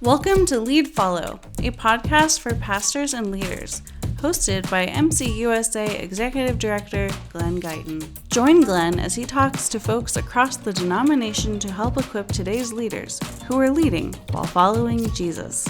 Welcome to Lead Follow, a podcast for pastors and leaders, hosted by MCUSA Executive Director Glenn Guyton. Join Glenn as he talks to folks across the denomination to help equip today's leaders who are leading while following Jesus.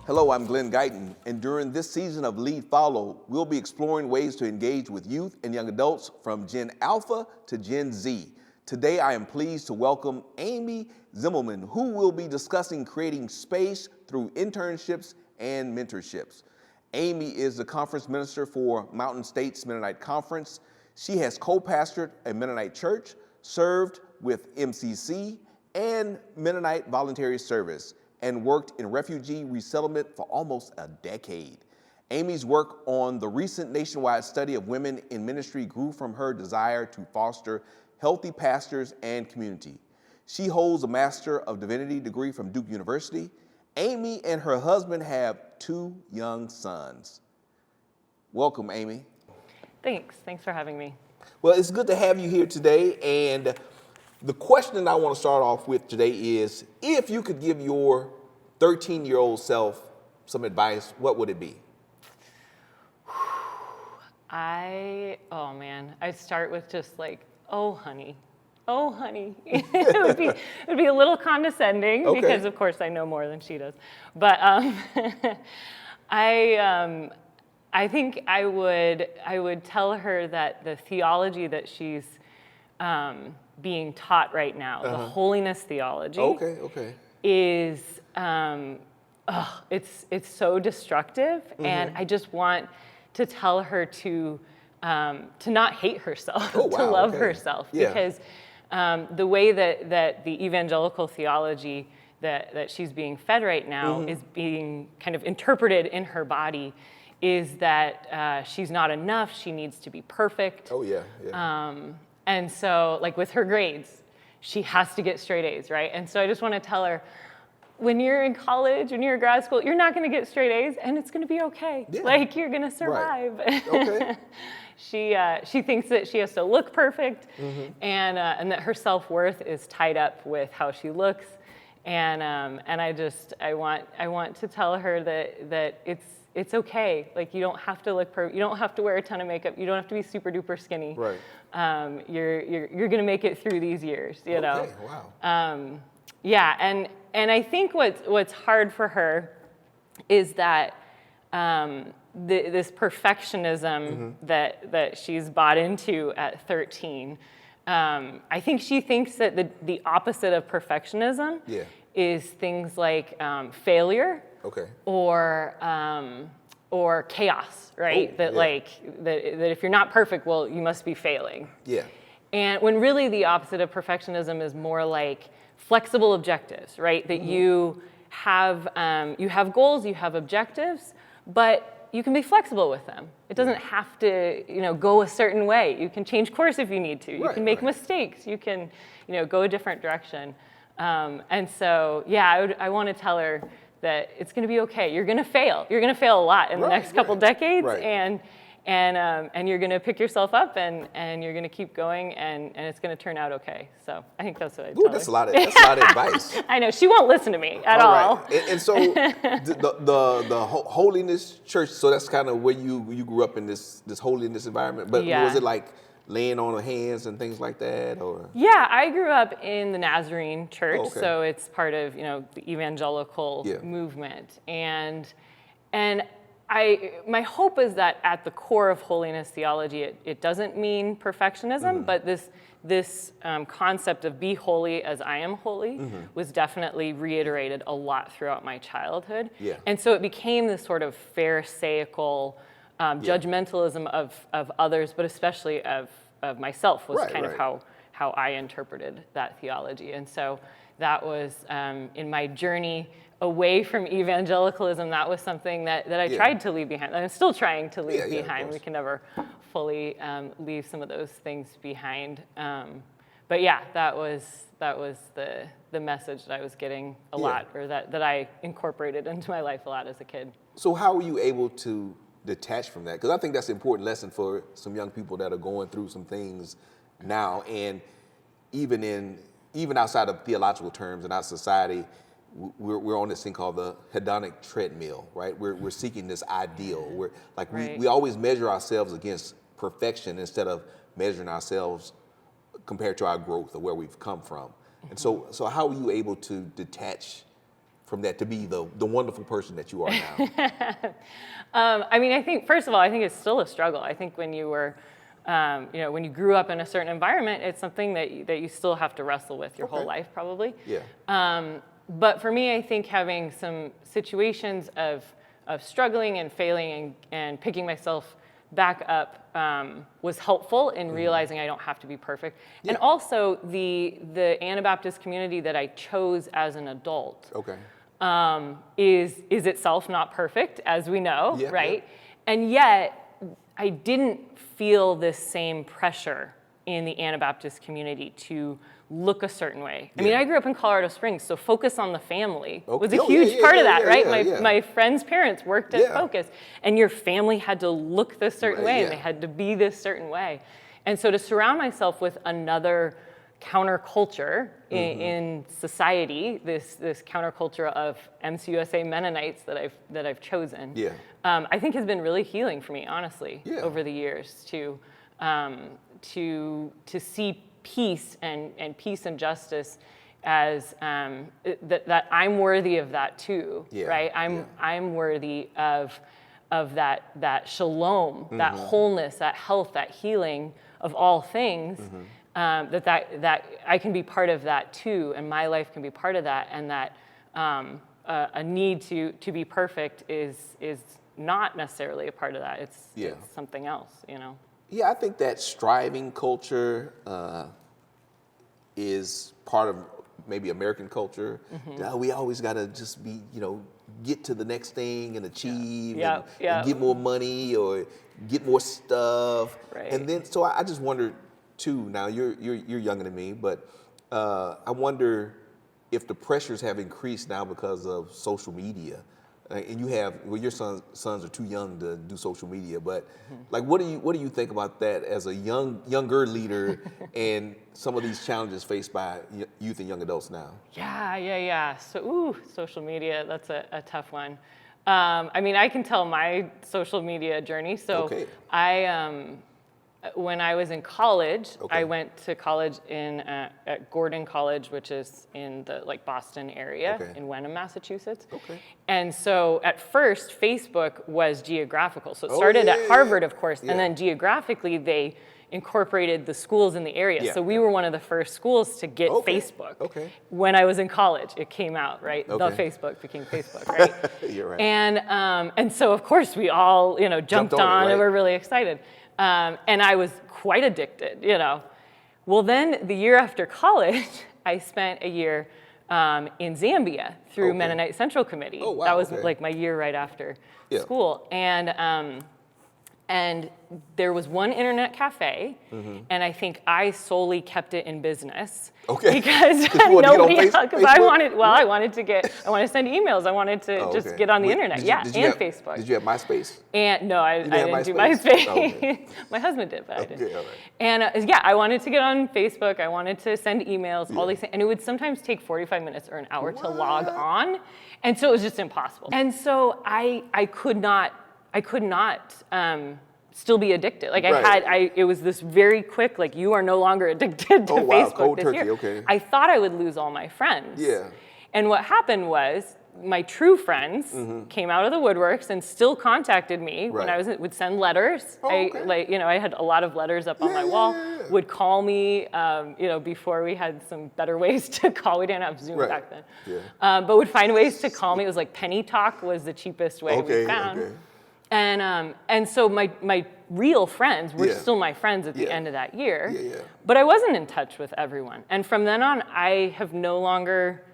Hello, I'm Glenn Guyton, and during this season of Lead Follow, we'll be exploring ways to engage with youth and young adults from Gen Alpha to Gen Z. Today, I am pleased to welcome Amy Zimbelman, who will be discussing creating space through internships and mentorships. Amy is the conference minister for Mountain States Mennonite Conference. She has co-pastored a Mennonite church, served with MCC and Mennonite Voluntary Service, and worked in refugee resettlement for almost a decade. Amy's work on the recent nationwide study of women in ministry grew from her desire to foster healthy pastors and community. She holds a Master of Divinity degree from Duke University. Amy and her husband have 2 young sons. Welcome, Amy. Thanks for having me. Well, it's good to have you here today, and the question I want to start off with today is, if you could give your 13-year-old self some advice, what would it be? I'd start with just like, oh, honey. It would be a little condescending, okay, because of course I know more than she does. But I think I would tell her that the theology that she's being taught right now, the holiness theology, is it's so destructive, and I just want to tell her to not hate herself, to love herself, because the way that the evangelical theology that she's being fed right now is being kind of interpreted in her body is that she's not enough, she needs to be perfect. And so, like with her grades, she has to get straight A's, right? And so I just want to tell her, when you're in college, when you're in grad school, you're not going to get straight A's, and it's going to be okay. Yeah. Like, you're going to survive. Right. Okay. She thinks that she has to look perfect, and that her self-worth is tied up with how she looks, and I want to tell her that it's okay. Like, you don't have to look perfect. You don't have to wear a ton of makeup. You don't have to be super duper skinny. Right. You're gonna make it through these years. You know. Okay. Wow. And I think what's hard for her is that this perfectionism that she's bought into at 13. I think she thinks that the opposite of perfectionism is things like failure, or chaos, right? That if you're not perfect, well, you must be failing. Yeah. And when really the opposite of perfectionism is more like flexible objectives, right? That you have goals, you have objectives, but you can be flexible with them. It doesn't have to, go a certain way. You can change course if you need to. You can make mistakes. You can, go a different direction. And so, I want to tell her that it's going to be okay. You're going to fail. You're going to fail a lot in the next couple decades, and you're going to pick yourself up, and you're going to keep going, and it's going to turn out okay. So I think that's what I tell her. That's a lot of advice. I know, she won't listen to me at all. Right. And so the holiness church, so that's kind of where you grew up in this holiness environment. But was it like laying on of hands and things like that, or? Yeah, I grew up in the Nazarene church, so it's part of the evangelical movement, and my hope is that at the core of holiness theology, it doesn't mean perfectionism, but this concept of be holy as I am holy was definitely reiterated a lot throughout my childhood, and so it became this sort of pharisaical judgmentalism of others, but especially of myself was kind of how I interpreted that theology. And so that was in my journey away from evangelicalism, that was something that I tried to leave behind. I'm still trying to leave behind. We can never fully leave some of those things behind. But that was the message that I was getting a lot, or that I incorporated into my life a lot as a kid. So how were you able to detach from that? Because I think that's an important lesson for some young people that are going through some things now, and even outside of theological terms in our society, we're on this thing called the hedonic treadmill, right? We're seeking this ideal. We're like Right. we always measure ourselves against perfection instead of measuring ourselves compared to our growth or where we've come from. And so how were you able to detach from that to be the wonderful person that you are now? I mean, I think, first of all, I think it's still a struggle. I think when you were, when you grew up in a certain environment, it's something that you still have to wrestle with your whole life, probably. Yeah. But for me, I think having some situations of struggling and failing and picking myself back up was helpful in realizing I don't have to be perfect. Yeah. And also the Anabaptist community that I chose as an adult. Okay. Is itself not perfect, as we know, Yeah, right? yeah. And yet, I didn't feel this same pressure in the Anabaptist community to look a certain way. I mean, I grew up in Colorado Springs, so Focus on the Family was a huge part of that, right? My friends' parents worked at Focus, and your family had to look this certain way, and they had to be this certain way. And so to surround myself with another counterculture in society, this counterculture of MCUSA Mennonites that I've chosen, I think has been really healing for me, honestly, over the years to see peace and peace and justice as that I'm worthy of that too, right? I'm worthy of that shalom, that wholeness, that health, that healing of all things. That I can be part of that too, and my life can be part of that, and that a need to be perfect is not necessarily a part of that. It's something else, you know. Yeah, I think that striving culture is part of maybe American culture. We always got to just be, get to the next thing and achieve and get more money or get more stuff. Right. And then, so I just wondered too. Now you're younger than me, but I wonder if the pressures have increased now because of social media. And your sons are too young to do social media, but like, what do you think about that as a younger leader and some of these challenges faced by youth and young adults now? Yeah. So, social media, that's a tough one. I mean, I can tell my social media journey. So when I was in college, I went to college at Gordon College, which is in the Boston area in Wenham, Massachusetts. And so at first, Facebook was geographical. So it started at Harvard, of course, and then geographically they incorporated the schools in the area. So we were one of the first schools to get Facebook. When I was in college, it came out, right? The Facebook became Facebook, right? You're right. And so of course we all, jumped on and were really excited. And I was quite addicted, Well, then the year after college, I spent a year in Zambia through Mennonite Central Committee. Oh, wow. That was my year right after school. And there was one internet cafe, and I think I solely kept it in business. Because nobody else, because I wanted to send emails. I wanted to just get on the internet. Facebook. Did you have MySpace? And no, I didn't do MySpace. My husband did, but I didn't. All right. And I wanted to get on Facebook. I wanted to send emails, all these things. And it would sometimes take 45 minutes or an hour to log on. And so it was just impossible. And so I could not still be addicted. It was this very quick, you are no longer addicted to Facebook cold this turkey, year. I thought I would lose all my friends. And what happened was my true friends came out of the woodworks and still contacted me when I would send letters. I had a lot of letters up on my wall, would call me, before we had some better ways to call. We didn't have Zoom back then. But would find ways to call me. It was Penny Talk was the cheapest way we found. And so my real friends were still my friends at the end of that year. But I wasn't in touch with everyone. And from then on, I have no longer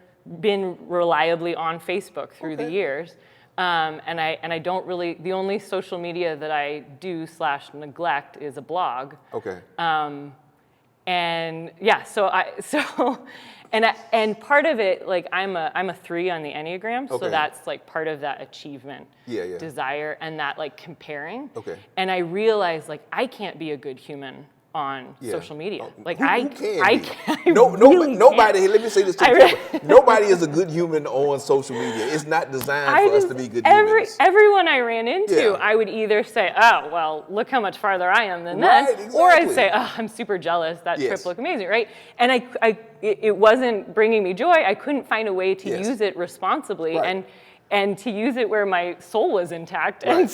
been reliably on Facebook through the years. And I don't really, the only social media that I do / neglect is a blog. And part of it, I'm a 3 on the Enneagram, so that's part of that achievement, desire, and that comparing. And I realized I can't be a good human on social media. Like who can I be? can't. Nobody. Let me say this to you. Nobody is a good human on social media. It's not designed for us to be good humans. Everyone I ran into, I would either say, "Oh, well, look how much farther I am than them," exactly. or I'd say, "Oh, I'm super jealous. That trip looked amazing," right? And it wasn't bringing me joy. I couldn't find a way to use it responsibly and to use it where my soul was intact. And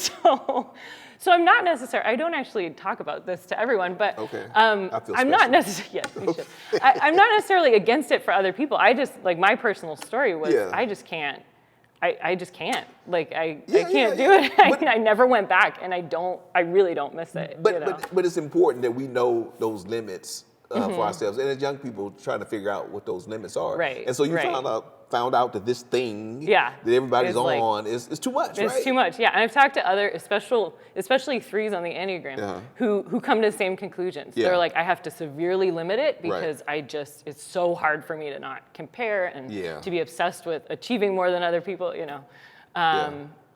so I'm not necessarily, I don't actually talk about this to everyone, but I'm not necessarily, yes, you should. I'm not necessarily against it for other people. I just, like, my personal story was, I just can't. I just can't. Like, I can't do it. I never went back, and I really don't miss it. But it's important that we know those limits for ourselves, and as young people trying to figure out what those limits are. Right. And so you found out that this thing that everybody's on is too much, right? It's too much, yeah. And I've talked to other, especially threes on the Enneagram, who come to the same conclusions. They're like, I have to severely limit it because it's so hard for me to not compare and to be obsessed with achieving more than other people, you know.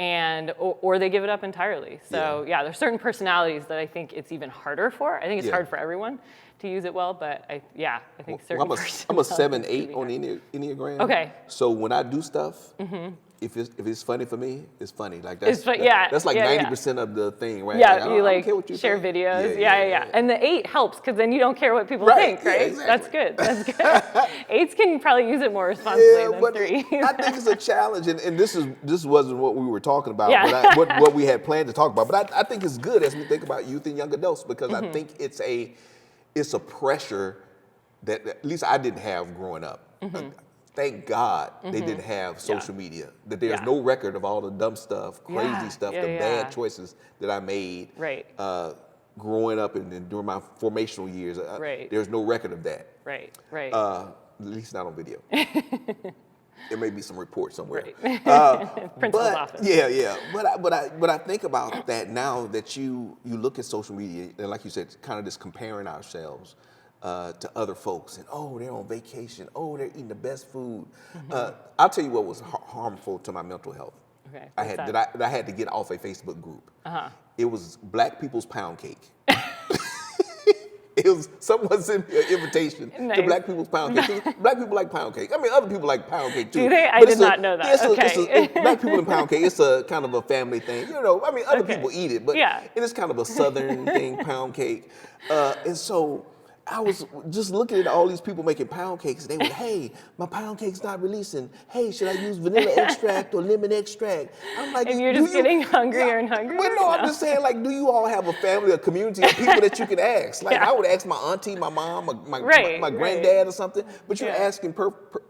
And or they give it up entirely. So there's certain personalities that I think it's even harder for. I think it's hard for everyone to use it well, but I think certain I'm a 7-8 on the Enneagram. Okay. So when I do stuff, if it's funny for me, it's funny. Like that's like 90% of the thing, right? Yeah, like, you like share videos. And the 8 helps because then you don't care what people think, right? Exactly. That's good. 8s can probably use it more responsibly than 3s. I think it's a challenge, and this wasn't what we were talking about, but what we had planned to talk about. But I think it's good as we think about youth and young adults because I think it's a pressure that at least I didn't have growing up. Thank God they didn't have social media, that there's no record of all the dumb stuff, crazy stuff, the bad choices that I made growing up and during my formational years. There's no record of that. At least not on video. There may be some report somewhere. Principal's office. But I think about that now that you look at social media and like you said, kind of just comparing ourselves to other folks and they're on vacation, they're eating the best food. I'll tell you what was harmful to my mental health. Okay. I had to get off a Facebook group. It was Black People's Pound Cake. It was someone sent me an invitation to Black People's Pound Cake. Black people like pound cake. I mean, other people like pound cake too. Do they? I did not know that. Black people and pound cake. It's a kind of a family thing. You know, I mean, other people eat it, but it is kind of a Southern thing, pound cake. And so I was just looking at all these people making pound cakes. And they were, hey, my pound cake's not releasing. Hey, should I use vanilla extract or lemon extract? I'm like, and you're just getting hungrier and hungrier? Well, no, I'm just saying, like, do you all have a family, a community of people that you can ask? Like, I would ask my auntie, my mom, my granddad or something, but you're asking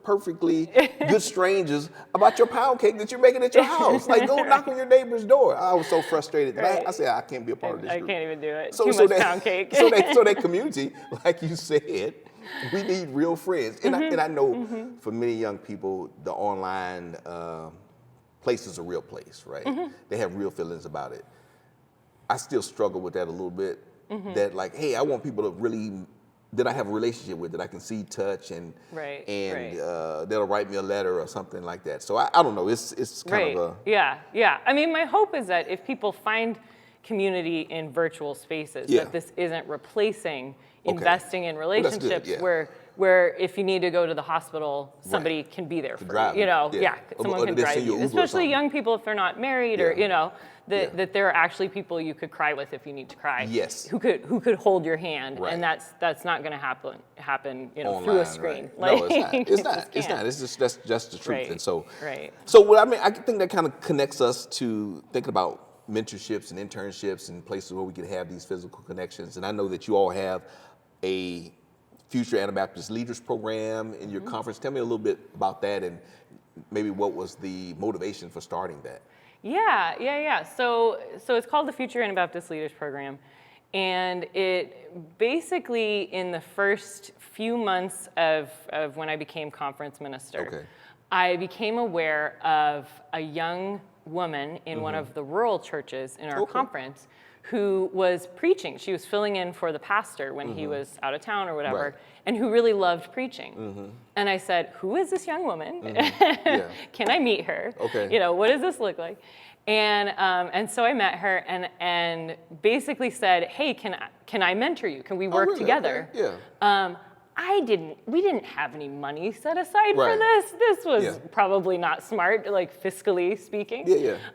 perfectly good strangers about your pound cake that you're making at your house. Like, go knock on your neighbor's door. I was so frustrated that I said, I can't be a part of this group. I can't even do it. Too much pound cake. So that community, like you said, we need real friends. And I know for many young people, the online place is a real place, right? They have real feelings about it. I still struggle with that a little bit. That like, hey, I want people to really, that I have a relationship with, that I can see, touch, and they'll write me a letter or something like that. So I don't know, it's kind of a... Yeah. I mean, my hope is that if people find community in virtual spaces, that this isn't replacing investing in relationships where if you need to go to the hospital, somebody can be there for you. You know, someone can drive you. Especially young people if they're not married or you know, that there are actually people you could cry with if you need to cry. Yes. Who could hold your hand, and that's not going to happen. You know, online, through a screen. Right. No, it's not. It's not. It's just that's the truth. And so So I mean, I think that kind of connects us to thinking about mentorships and internships and places where we can have these physical connections. And I know that you all have a Future Anabaptist Leaders Program in your conference. Tell me a little bit about that and maybe what was the motivation for starting that? Yeah. So it's called the Future Anabaptist Leaders Program. And it basically, in the first few months of when I became conference minister, I became aware of a young woman in one of the rural churches in our conference who was preaching. She was filling in for the pastor when he was out of town or whatever, and who really loved preaching. And I said, who is this young woman? Can I meet her? You know, what does this look like? And so I met her and basically said, hey, can I mentor you? Can we work together? We didn't have any money set aside for this. This was probably not smart, like fiscally speaking.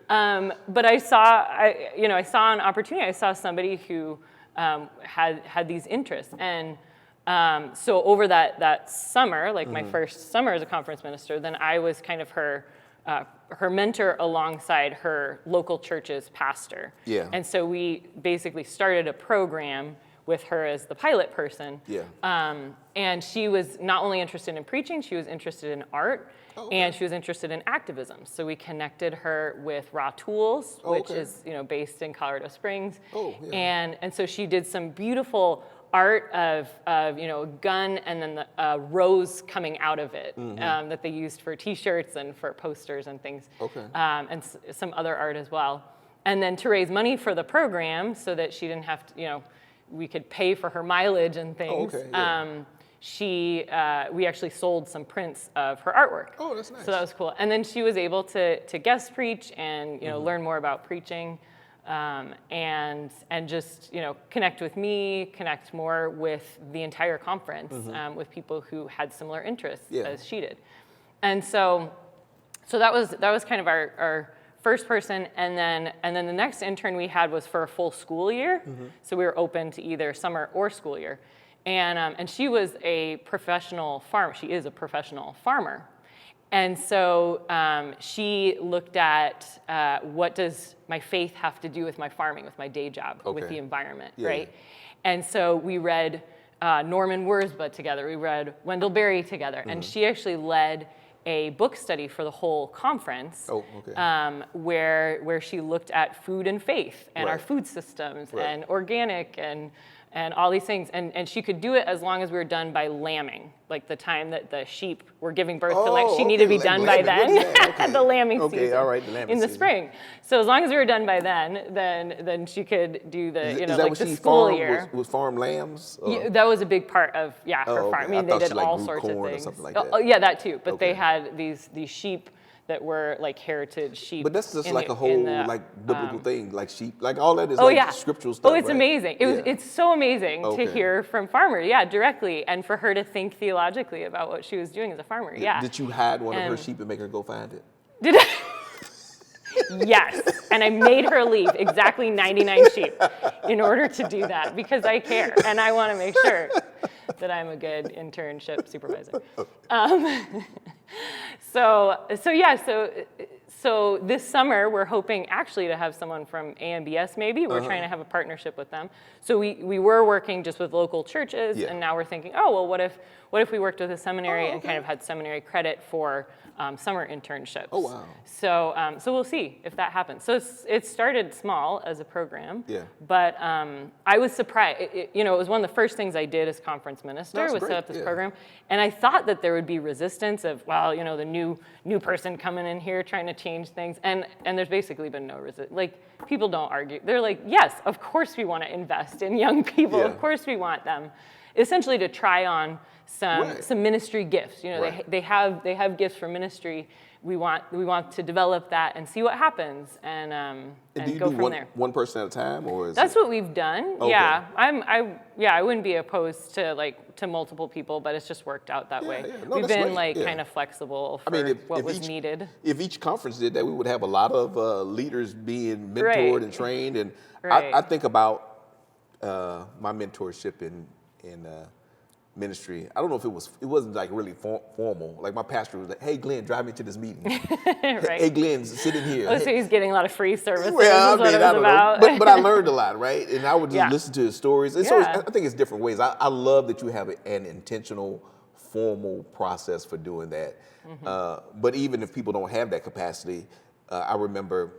But I saw an opportunity. I saw somebody who had these interests. And so over that summer, like my first summer as a conference minister, then I was kind of her mentor alongside her local church's pastor. And so we basically started a program with her as the pilot person. And she was not only interested in preaching, she was interested in art, and she was interested in activism. So we connected her with Raw Tools, which is based in Colorado Springs. And so she did some beautiful art of a gun and then the rose coming out of it that they used for T-shirts and for posters and things, and some other art as well. And then to raise money for the program so that she didn't have to, we could pay for her mileage and things. We actually sold some prints of her artwork. Oh, that's nice. So that was cool. And then she was able to guest preach and learn more about preaching, and just connect with me, connect more with the entire conference, with people who had similar interests as she did. And so that was kind of our first person, and then the next intern we had was for a full school year. So we were open to either summer or school year. And she was a professional farmer. She is a professional farmer. And so she looked at what does my faith have to do with my farming, with my day job, with the environment, right? And so we read Norman Wurzba together. We read Wendell Berry together. And she actually led a book study for the whole conference, where she looked at food and faith and our food systems and organic and all these things. And she could do it as long as we were done by lambing, like the time that the sheep were giving birth to lambs. She needed to be done by then, the lambing season, the lambing in the spring. So as long as we were done by then she could do the, like the school year. Was farm lambs? Yeah, that was a big part of, her farm. I mean, they did all sorts of things. Like that. Yeah, that too. But they had these sheep that were like heritage sheep. But that's just like a whole biblical thing, like sheep, like all that is scriptural stuff. Oh, it's amazing. It's so amazing to hear from farmers, directly, and for her to think theologically about what she was doing as a farmer. Did you hide one of her sheep and make her go find it? Did I? Yes, and I made her leave exactly 99 sheep in order to do that because I care and I want to make sure that I'm a good internship supervisor. So this summer we're hoping actually to have someone from AMBS maybe. We're trying to have a partnership with them. So we were working just with local churches, and now we're thinking, what if we worked with a seminary and kind of had seminary credit for summer internships. Oh, wow. So we'll see if that happens. So it started small as a program, yeah. But I was surprised. It was one of the first things I did as conference minister was set up this program. And I thought that there would be resistance of, the new person coming in here trying to change things. And there's basically been no resistance. Like, people don't argue. They're like, yes, of course we want to invest in young people. Yeah. Of course we want them essentially to try on some ministry gifts. They have gifts for ministry. We want to develop that and see what happens and do you go do from there. One person at a time, or is that's what we've done? Okay. Yeah, I wouldn't be opposed to multiple people, but it's just worked out that way. Yeah. No, we've been right. kind of flexible for what was needed. If each conference did that, we would have a lot of leaders being mentored and trained. And I think about my mentorship in ministry. I don't know if it wasn't like really formal. Like my pastor was like, "Hey Glenn, drive me to this meeting." Right. Hey Glenn, sit in here. Oh, so he's getting a lot of free services. Well, I don't know. But I learned a lot, right? And I would just listen to his stories. And so I think it's different ways. I love that you have an intentional, formal process for doing that. Mm-hmm. But even if people don't have that capacity, I remember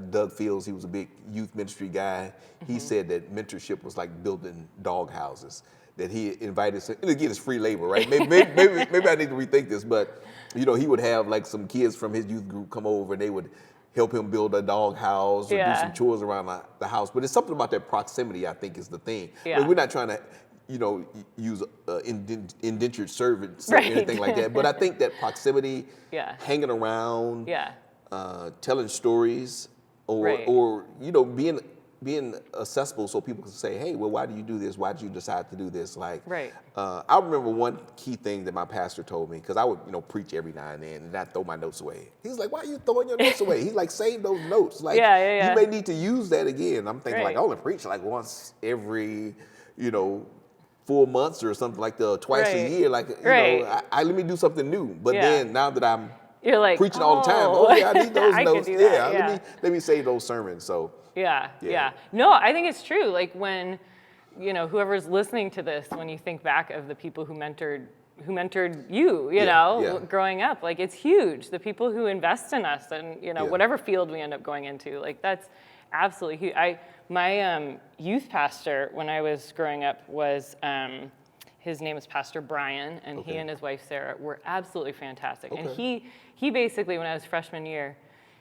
Doug Fields, he was a big youth ministry guy. Mm-hmm. He said that mentorship was like building dog houses. That he invited, and again, it's free labor, right? Maybe I need to rethink this, but he would have like some kids from his youth group come over, and they would help him build a dog house or do some chores around the house. But it's something about that proximity, I think, is the thing. I mean, we're not trying to, use indentured servants or anything like that. But I think that proximity, hanging around, telling stories, or being accessible so people can say, hey, well, why do you do this? Why did you decide to do this? Like, I remember one key thing that my pastor told me, because I would, preach every now and then and not throw my notes away. He's like, why are you throwing your notes away? He's like, save those notes. Like, you may need to use that again. I'm thinking like, I only preach like once every, 4 months or something like twice a year. Like, I let me do something new. But then now that I'm preaching all the time, I need those notes. Let me save those sermons. So. Yeah. No, I think it's true. Like when, whoever's listening to this, when you think back of the people who mentored you, growing up, like it's huge. The people who invest in us and, whatever field we end up going into, like that's absolutely huge. My youth pastor when I was growing up was, his name is Pastor Brian, and he and his wife Sarah were absolutely fantastic. And he basically, when I was freshman year,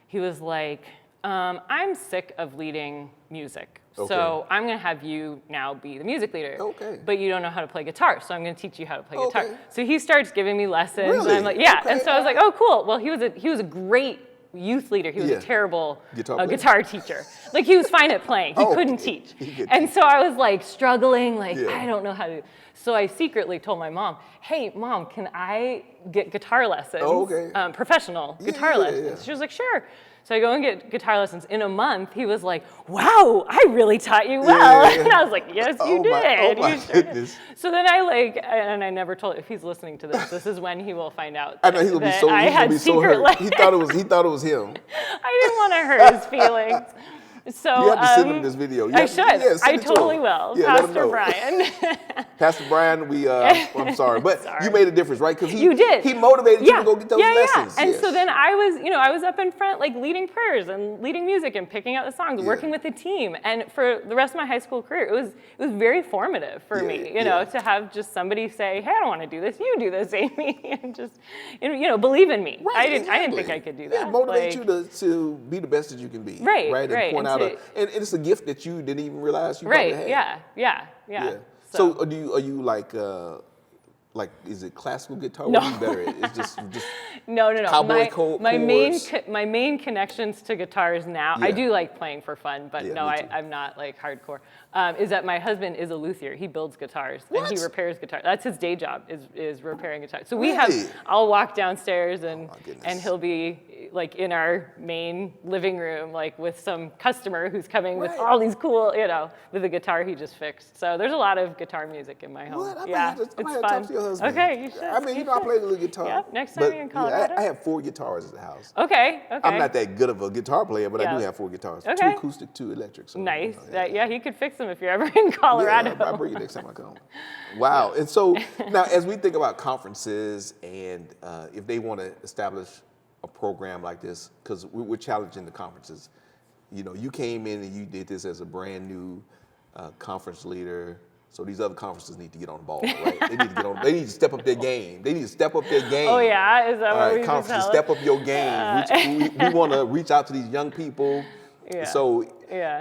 he was like, I'm sick of leading music, so I'm going to have you now be the music leader. But you don't know how to play guitar, so I'm going to teach you how to play guitar. So he starts giving me lessons, and I'm like, and so I was like, oh, cool. Well, he was a great youth leader. He was a terrible guitar teacher. Like he was fine at playing, he couldn't teach. And so I was like struggling, I don't know how to. So I secretly told my mom, hey, Mom, can I get guitar lessons? Professional guitar lessons. She was like, sure. So I go and get guitar lessons. In a month, he was like, wow, I really taught you well. And I was like, yes, you did. Oh my goodness. So then and I never told, if he's listening to this is when he will find out I know he's going to be so hurt. He thought it was him. I didn't want to hurt his feelings. So you have to send him this video. I should. I totally will. Pastor Brian. Pastor Brian, I'm sorry, but you made a difference, right? Because you did. He motivated you to go get those lessons. And so then I was up in front, like leading prayers and leading music and picking out the songs, working with the team. And for the rest of my high school career, it was very formative for me, to have just somebody say, hey, I don't want to do this. You do this, Amy, and just, believe in me. Right, I didn't think I could do that. Motivate you to be the best that you can be. Right. And point out and it's a gift that you didn't even realize you probably had. Yeah. So are you like is it classical guitar? No. What are you better at? It's just no. Cowboy chords. My main connections to guitars now. I do like playing for fun, but I'm not like hardcore. Is that my husband is a luthier. He builds guitars and he repairs guitars. That's his day job is repairing guitars. So I'll walk downstairs and he'll be like in our main living room, like with some customer who's coming with all these cool, with a guitar he just fixed. So there's a lot of guitar music in my home. What? It's fun. Talk to your husband. Okay, you should. I mean, I play a little guitar. Yeah, next time you're in Colorado. I have 4 guitars at the house. Okay. I'm not that good of a guitar player, but I do have 4 guitars. 2 acoustic, 2 electric. So, nice. He could fix them if you're ever in Colorado. Yeah, I'll bring you next time I come. Wow. And so now as we think about conferences and if they want to establish a program like this, because we're challenging the conferences. You came in and you did this as a brand new conference leader. So these other conferences need to get on the ball, right? They need to step up their game. Oh yeah, is that what we conferences, step up your game. We want to reach out to these young people. Yeah. So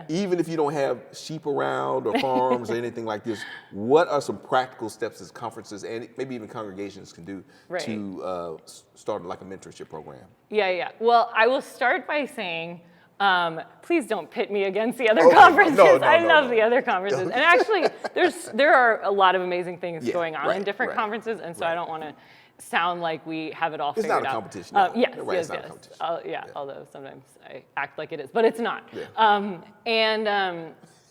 even if you don't have sheep around or farms or anything like this, what are some practical steps that conferences and maybe even congregations can do to start like a mentorship program? Yeah. Well, I will start by saying, please don't pit me against the other conferences. I love the other conferences. And actually, there are a lot lot of amazing things going on in different conferences, and so I don't want to sound like we have it all figured out. It's not a competition. Yes. It's not a competition. Although sometimes I act like it is, but it's not.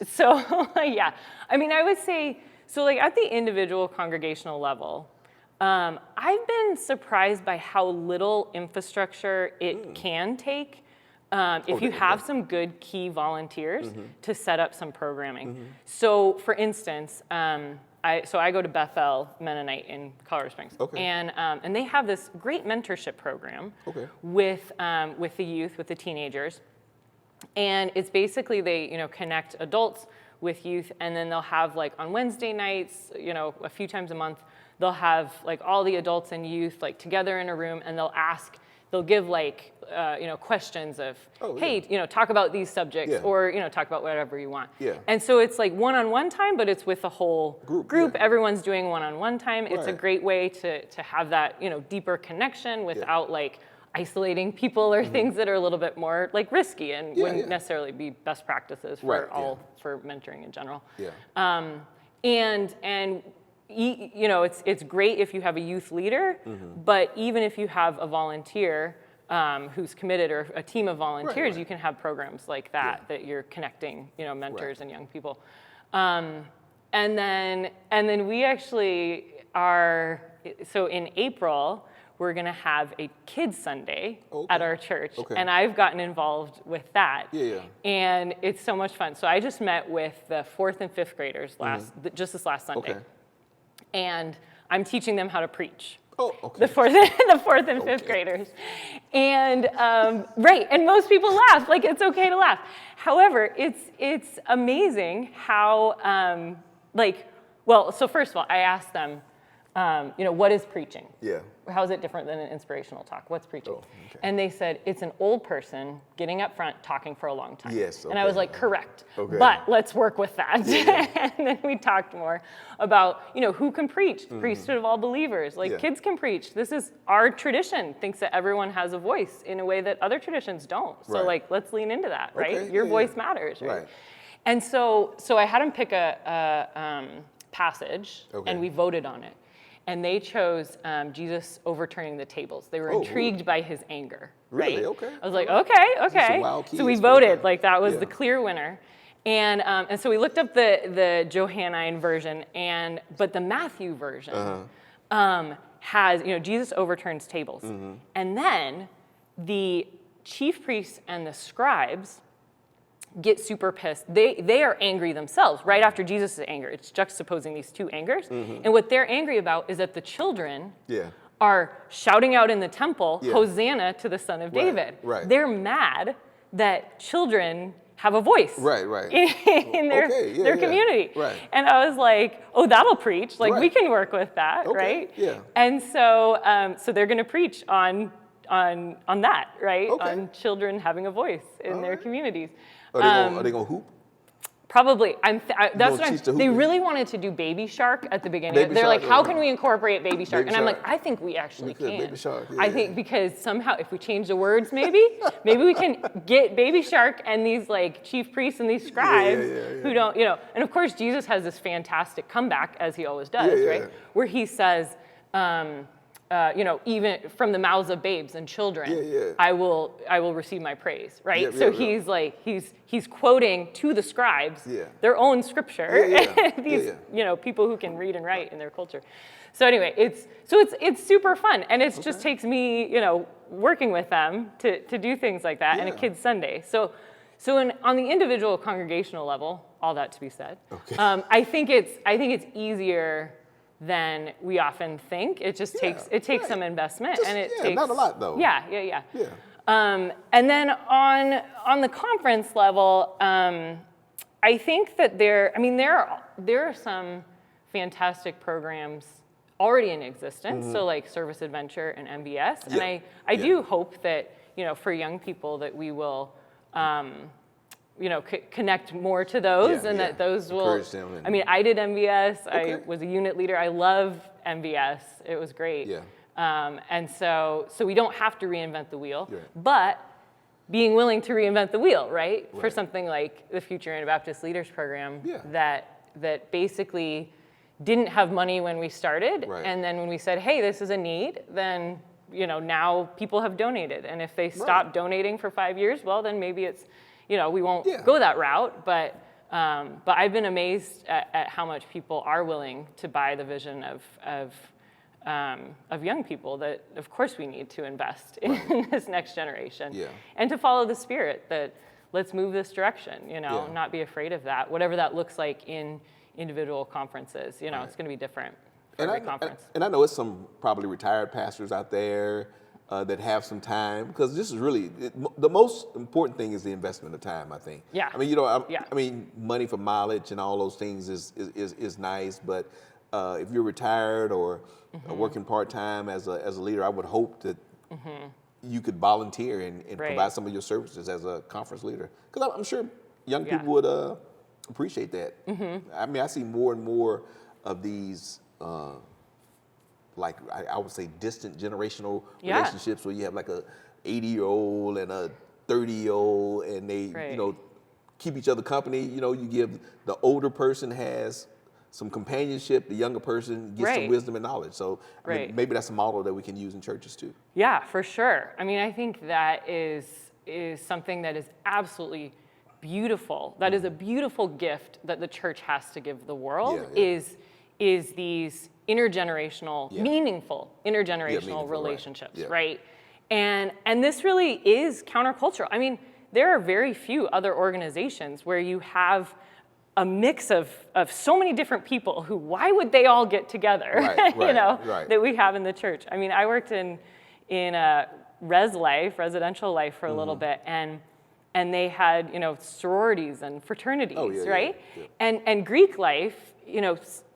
So I mean, I would say, so like at the individual congregational level, I've been surprised by how little infrastructure it can take if you have some good key volunteers to set up some programming. So for instance, I go to Bethel Mennonite in Colorado Springs, and they have this great mentorship program with the youth, with the teenagers, and it's basically they connect adults with youth, and then they'll have like on Wednesday nights, a few times a month, they'll have like all the adults and youth like together in a room, and they'll ask they'll give like, questions of, hey, talk about these subjects or, talk about whatever you want. Yeah. And so it's like one-on-one time, but it's with the whole group. Yeah. Everyone's doing one-on-one time. It's a Right. great way to have that, deeper connection without like isolating people or things that are a little bit more like risky and wouldn't necessarily be best practices for for mentoring in general. Yeah. And it's great if you have a youth leader, but even if you have a volunteer who's committed or a team of volunteers, you can have programs like that that you're connecting, mentors and young people. And then we actually are, so in April, we're going to have a Kids Sunday at our church, and I've gotten involved with that. And it's so much fun. So I just met with the 4th and 5th graders just this last Sunday, and I'm teaching them how to preach. The fourth and fifth graders, and and most people laugh. Like, it's okay to laugh. However, it's amazing how so first of all, I asked them, what is preaching? Yeah. How is it different than an inspirational talk? What's preaching? And they said, it's an old person getting up front talking for a long time. Yes. And I was like, correct. But let's work with that. And then we talked more about, who can preach? Priesthood of all believers. Like, kids can preach. This is our tradition, thinks that everyone has a voice in a way that other traditions don't. So let's lean into that, right? Your voice matters, right? And so I had them pick a passage, and we voted on it. And they chose Jesus overturning the tables. They were intrigued by his anger. Really? Right? Okay. I was like, okay. So we voted. Like, that was the clear winner. And so we looked up the Johannine version, but the Matthew version has, Jesus overturns tables. And then the chief priests and the scribes get super pissed. They are angry themselves right after Jesus' anger. It's juxtaposing these two angers. And what they're angry about is that the children are shouting out in the temple, Hosanna to the Son of David. They're mad that children have a voice in their community. And I was like, that'll preach. Like, we can work with that, right? And so they're going to preach on that, right? On children having a voice in their communities. Are they gonna hoop? Probably. They really wanted to do Baby Shark at the beginning. They're like, how can we incorporate Baby Shark? And I'm like, I think we actually can. Baby Shark. I think because somehow, if we change the words, maybe we can get Baby Shark and these like chief priests and these scribes who don't, And of course, Jesus has this fantastic comeback, as he always does, right? Where he says, even from the mouths of babes and children, I will receive my praise, right? He's like, he's quoting to the scribes their own scripture, these people who can read and write in their culture. So anyway, it's super fun, and it just takes me, working with them to do things like that, and a Kids Sunday. So on the individual congregational level, all that to be said, I think it's easier than we often think. It just takes some investment, and it takes not a lot though. Yeah. And then on the conference level, I think that there are some fantastic programs already in existence. So like Service Adventure and MBS, and I do hope that for young people that we will connect more to those, and that those will. I did MVS. I was a unit leader. I love MVS. It was great. And so we don't have to reinvent the wheel, but being willing to reinvent the wheel, right? For something like the Future Anabaptist Leaders Program that basically didn't have money when we started, and then when we said, hey, this is a need, then now people have donated, and if they stop donating for 5 years, well, then maybe it's we won't go that route, but I've been amazed at how much people are willing to buy the vision of young people that, of course, we need to invest in this next generation, and to follow the Spirit that let's move this direction, not be afraid of that, whatever that looks like in individual conferences. It's going to be different for every conference. And I know it's some probably retired pastors out there that have some time, because this is really the most important thing is the investment of time, I think. Money for mileage and all those things is nice, but if you're retired or working part-time as a leader, I would hope that you could volunteer and provide some of your services as a conference leader. Because I'm sure young people would appreciate that. I mean, I see more and more of these, like I would say, distant generational relationships where you have like a 80-year-old and a 30-year-old, and they, keep each other company. You give the older person has some companionship, the younger person gets some wisdom and knowledge. So I mean, maybe that's a model that we can use in churches too. Yeah, for sure. I mean, I think that is something that is absolutely beautiful. That is a beautiful gift that the church has to give the world. Is these intergenerational, meaningful intergenerational relationships, right? And this really is countercultural. I mean, there are very few other organizations where you have a mix of so many different people who, why would they all get together, that we have in the church. I mean, I worked in residential life for a little bit, and they had, sororities and fraternities, right? And Greek life,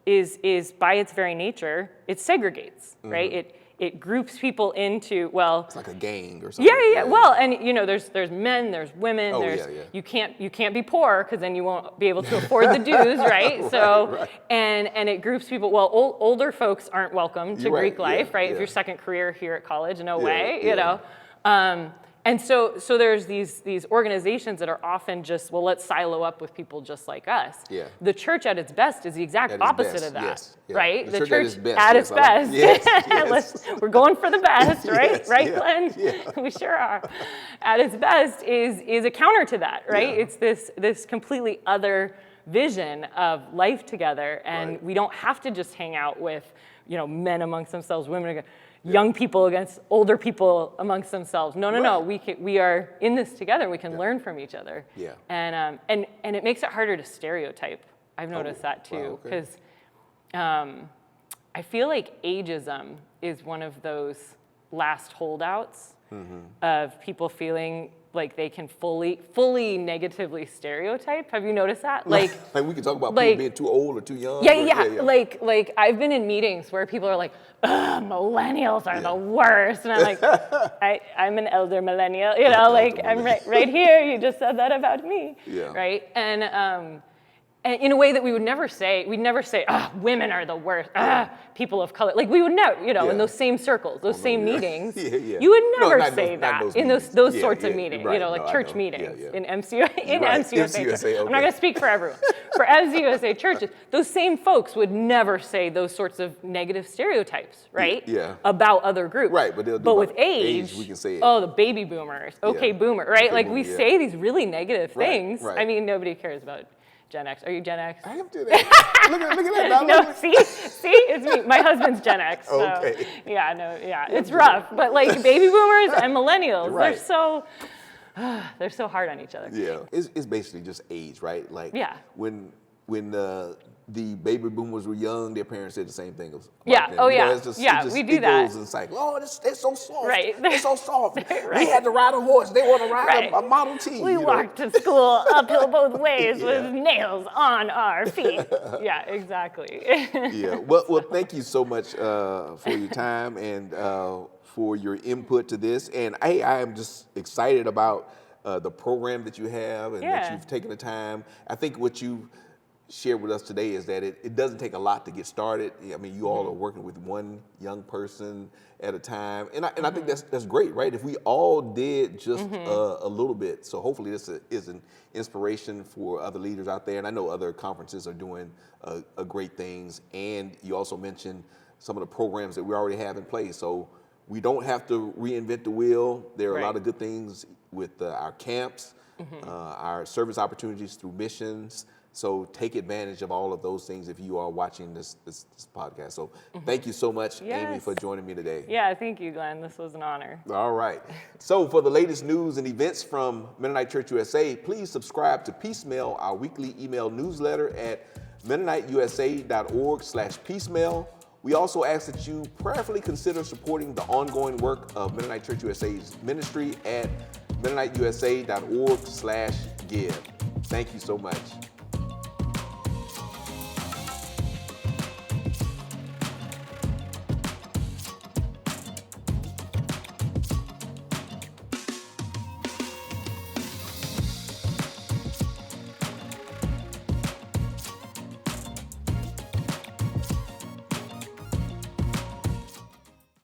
is by its very nature, it segregates, right? It groups people into, it's like a gang or something. Yeah. Well, and there's men, there's women, you can't be poor because then you won't be able to afford the dues, right? So and it groups people. Well, older folks aren't welcome to Greek life, right? If your second career here at college, no way, And so there's these organizations that are often just, let's silo up with people just like us. Yeah. The church at its best is the exact opposite of that, right? The church at its best. Yes. We're going for the best, right? Glenn? Yeah. We sure are. At its best is a counter to that, right? Yeah. It's this completely other vision of life together, and we don't have to just hang out with, men amongst themselves, women young people against older people amongst themselves. No. We are in this together. We can learn from each other. Yeah. And it makes it harder to stereotype. I've noticed that too, because I feel like ageism is one of those last holdouts of people feeling like they can fully negatively stereotype. Have you noticed that? Like we can talk about people being too old or too young. Yeah. Like I've been in meetings where people are like, millennials are the worst. And I'm like, I'm an elder millennial, I'm right here. You just said that about me, right? And in a way that we would never say, women are the worst, people of color. Like we would never, in those same circles, those same meetings, you would never say that in those sorts of meetings, church meetings in MCUSA. I'm not going to speak for everyone. For MCUSA churches, those same folks would never say those sorts of negative stereotypes, right? About other groups. Right, but with age, we can say it. Oh, the baby boomers, boomer, right? Like we say these really negative things. Right. I mean, nobody cares about Gen X. Are you Gen X? I am Gen X. Look at that. No, see, it's me. My husband's Gen X. So, okay. It's rough. But like baby boomers and millennials, they're so hard on each other. Yeah, it's basically just age, right? Like when the baby boomers were young, their parents said the same thing. Them. We do that. And it's like, they're so soft. Right. They're so soft. We had to ride a horse. They want to ride a Model T. We walked to school uphill both ways with nails on our feet. Yeah, exactly. Well, thank you so much for your time and for your input to this. And I am just excited about the program that you have and that you've taken the time. I think what you shared with us today is that it doesn't take a lot to get started. I mean, you all are working with one young person at a time, and I think that's great, right? If we all did just a little bit, so hopefully this is an inspiration for other leaders out there, and I know other conferences are doing great things, and you also mentioned some of the programs that we already have in place, so we don't have to reinvent the wheel. There are a lot of good things with our camps, our service opportunities through missions. So take advantage of all of those things if you are watching this podcast. So thank you so much, Amy, for joining me today. Yeah, thank you, Glenn. This was an honor. All right. So for the latest news and events from Mennonite Church USA, please subscribe to Peacemail, our weekly email newsletter at MennoniteUSA.org/peacemail. We also ask that you prayerfully consider supporting the ongoing work of Mennonite Church USA's ministry at MennoniteUSA.org/give. Thank you so much.